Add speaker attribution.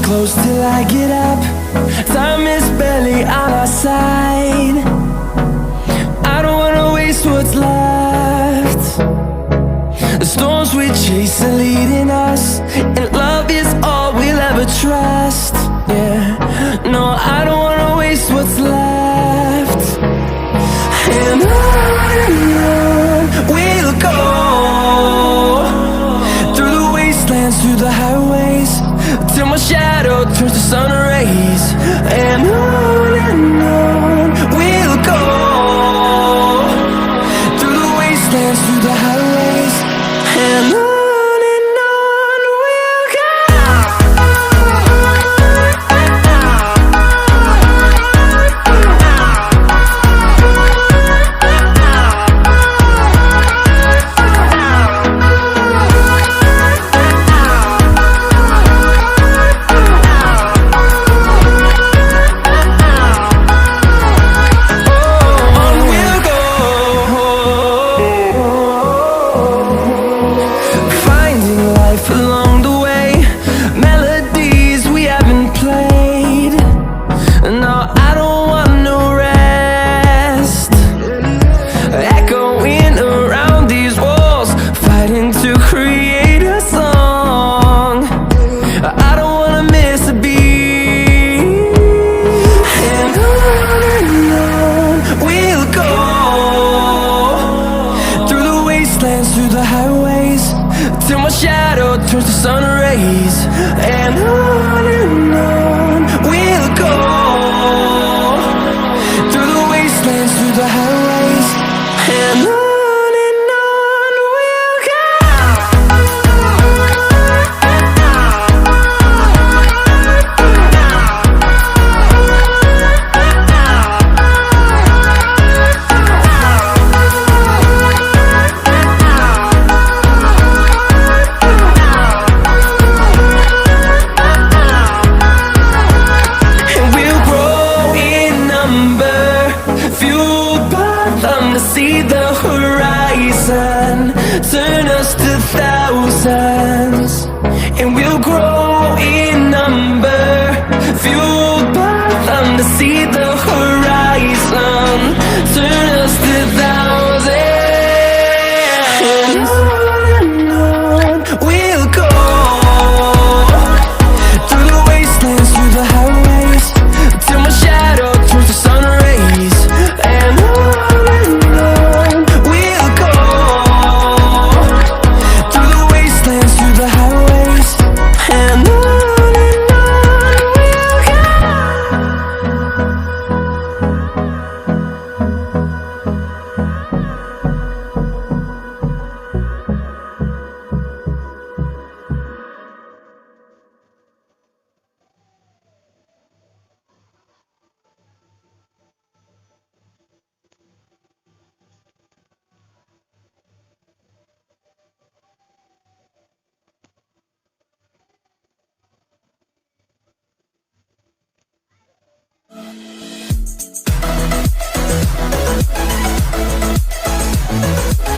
Speaker 1: close till I get up. Time is barely on our side. I don't wanna waste what's left. The storms we chase are leading us, and love is all we'll ever trust. Yeah, no, I don't wanna waste what's left. And on we'll go, through the wastelands, through the highways, till my shadow turns to sun rays. And on we'll go, through the wastelands, through the highways, and on we'll go. Through the highways, till my shadow turns to sun rays. And